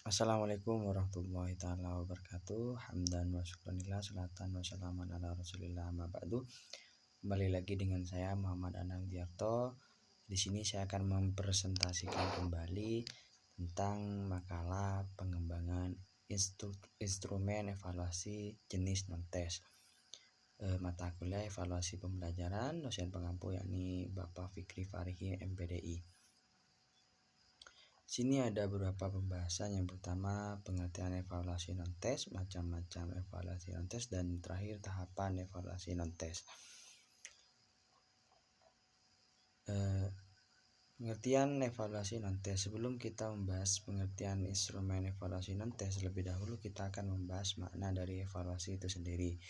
Assalamualaikum warahmatullahi taala wabarakatuh. Hamdan wa syukranillah, salatan wa salaman ala Rasulillah ma ba'du. Kembali lagi dengan saya Muhammad Anang Diarto. Di sini saya akan mempresentasikan kembali tentang makalah pengembangan instrumen evaluasi jenis non-tes. Mata kuliah evaluasi pembelajaran, dosen pengampu yakni Bapak Fikri Farihi MPDI. Sini ada beberapa pembahasan. Yang pertama, pengertian evaluasi non-tes, macam-macam evaluasi non-tes, dan terakhir tahapan evaluasi non-tes. Pengertian evaluasi non-tes. Sebelum kita membahas pengertian instrumen evaluasi non-tes, lebih dahulu kita akan membahas makna dari evaluasi itu sendiri.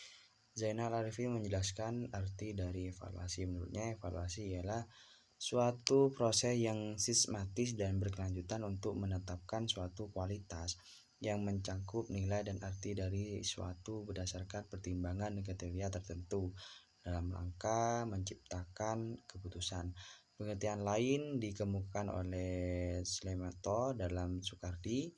Zainal Arifin menjelaskan arti dari evaluasi. Menurutnya, evaluasi ialah suatu proses yang sistematis dan berkelanjutan untuk menetapkan suatu kualitas yang mencakup nilai dan arti dari suatu berdasarkan pertimbangan kriteria tertentu dalam rangka menciptakan keputusan. Pengertian lain dikemukakan oleh Slemato dalam Soekardi.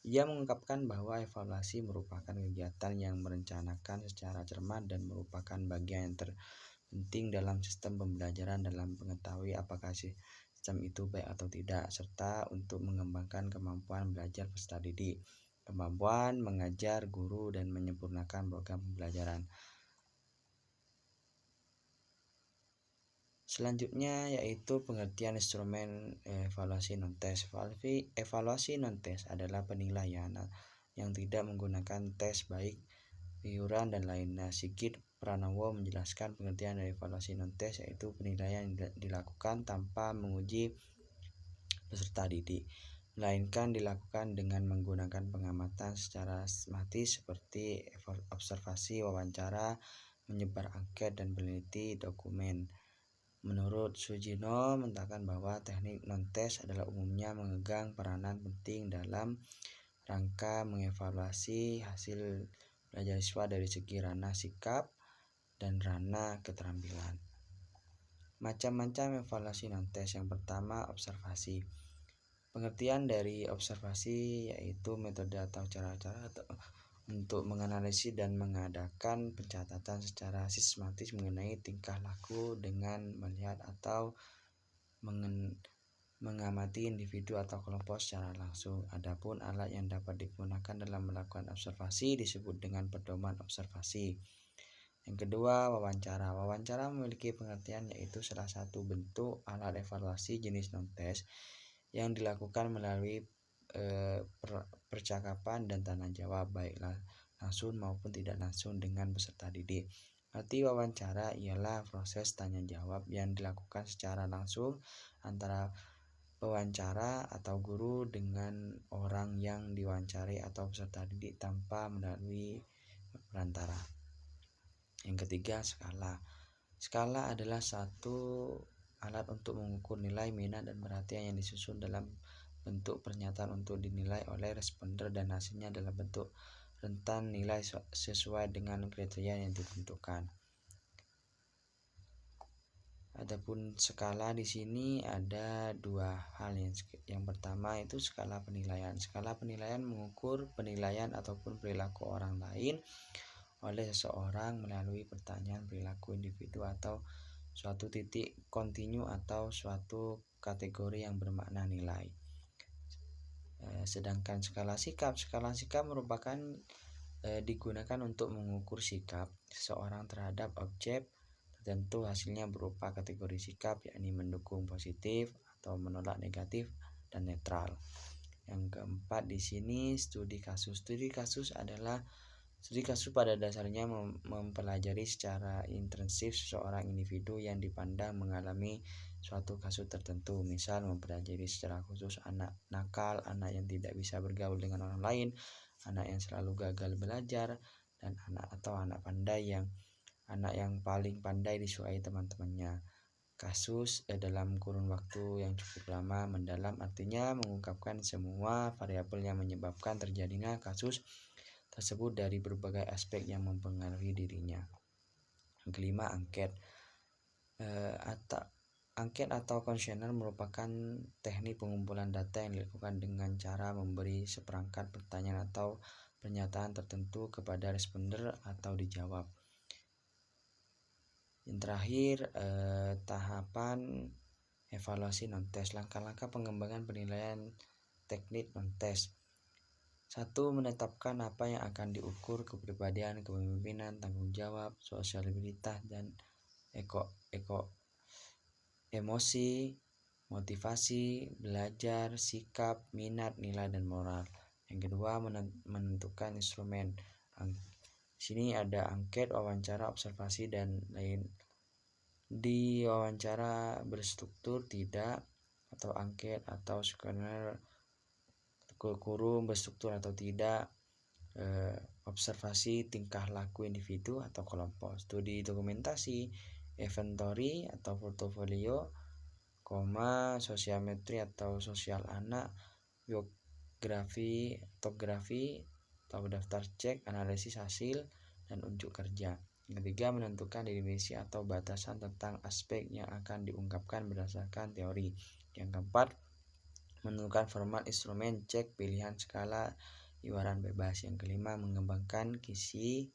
Ia mengungkapkan bahwa evaluasi merupakan kegiatan yang merencanakan secara cermat dan merupakan bagian yang penting dalam sistem pembelajaran dalam mengetahui apakah sistem itu baik atau tidak, serta untuk mengembangkan kemampuan belajar peserta didik, kemampuan mengajar guru, dan menyempurnakan program pembelajaran. Selanjutnya yaitu pengertian instrumen evaluasi non-tes. Evaluasi non-tes adalah penilaian yang tidak menggunakan tes baik iuran dan lainnya. Sigit Pranowo menjelaskan pengertian dari evaluasi non-tes yaitu penilaian yang dilakukan tanpa menguji peserta didik, melainkan dilakukan dengan menggunakan pengamatan secara sistematis seperti observasi, wawancara, menyebar angket, dan peneliti dokumen. Menurut Sujino mengatakan bahwa teknik non-tes adalah umumnya memegang peranan penting dalam rangka mengevaluasi hasil belajar siswa dari segi ranah sikap dan ranah keterampilan. Macam-macam evaluasi non-tes. Yang pertama, observasi. Pengertian dari observasi yaitu metode atau cara-cara untuk menganalisis dan mengadakan pencatatan secara sistematis mengenai tingkah laku dengan melihat atau mengamati individu atau kelompok secara langsung. Adapun alat yang dapat digunakan dalam melakukan observasi disebut dengan pedoman observasi. Yang kedua, wawancara. Wawancara memiliki pengertian yaitu salah satu bentuk alat evaluasi jenis non-tes yang dilakukan melalui percakapan dan tanya jawab baik langsung maupun tidak langsung dengan peserta didik. Arti wawancara ialah proses tanya jawab yang dilakukan secara langsung antara pewawancara atau guru dengan orang yang diwawancari atau peserta didik tanpa melalui perantara. Yang ketiga, skala. Skala adalah satu alat untuk mengukur nilai, minat, dan perhatian yang disusun dalam bentuk pernyataan untuk dinilai oleh responder dan hasilnya dalam bentuk rentan nilai sesuai dengan kriteria yang ditentukan. Adapun skala di sini ada dua hal. Yang pertama itu skala penilaian. Skala penilaian mengukur penilaian ataupun perilaku orang lain oleh seseorang melalui pertanyaan perilaku individu atau suatu titik kontinu atau suatu kategori yang bermakna nilai. Sedangkan skala sikap merupakan digunakan untuk mengukur sikap seseorang terhadap objek tertentu. Hasilnya berupa kategori sikap yakni mendukung positif atau menolak negatif dan netral. Yang keempat di sini studi kasus. Studi kasus pada dasarnya mempelajari secara intensif seseorang individu yang dipandang mengalami suatu kasus tertentu. Misal mempelajari secara khusus anak nakal, anak yang tidak bisa bergaul dengan orang lain, anak yang selalu gagal belajar, dan anak yang paling pandai disukai teman-temannya. Kasus dalam kurun waktu yang cukup lama mendalam artinya mengungkapkan semua variabel yang menyebabkan terjadinya kasus tersebut dari berbagai aspek yang mempengaruhi dirinya. Yang kelima, angket. Angket atau kuesioner merupakan teknik pengumpulan data yang dilakukan dengan cara memberi seperangkat pertanyaan atau pernyataan tertentu kepada responder atau dijawab. Yang terakhir, tahapan evaluasi non-tes. Langkah-langkah pengembangan penilaian teknik non-tes. 1. Menetapkan apa yang akan diukur: kepribadian, kepemimpinan, tanggung jawab, sosialitas, dan emosi, motivasi, belajar, sikap, minat, nilai, dan moral. Yang kedua, menentukan instrumen. Sini ada angket, wawancara, observasi, dan lain. Di wawancara berstruktur tidak, atau angket atau kuesioner kurikulum berstruktur atau tidak. Observasi tingkah laku individu atau kelompok. Studi dokumentasi, inventory atau portofolio, sosialmetri atau sosial anak, biografi, topografi atau daftar cek, analisis hasil, dan unjuk kerja. Yang ketiga, menentukan definisi atau batasan tentang aspek yang akan diungkapkan berdasarkan teori. Yang keempat, menentukan format instrumen cek, pilihan, skala, iwaran bebas. Yang kelima, mengembangkan kisi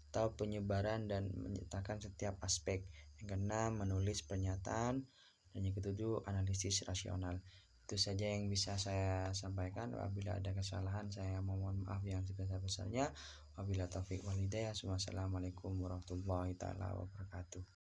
atau penyebaran dan menyertakan setiap aspek. Yang keenam, menulis pernyataan. Dan yang ketujuh, analisis rasional. Itu saja yang bisa saya sampaikan. Apabila ada kesalahan, saya mohon maaf yang sebesar-besarnya. Wabillahi taufiq wal hidayah. Wassalamualaikum warahmatullahi taala wabarakatuh.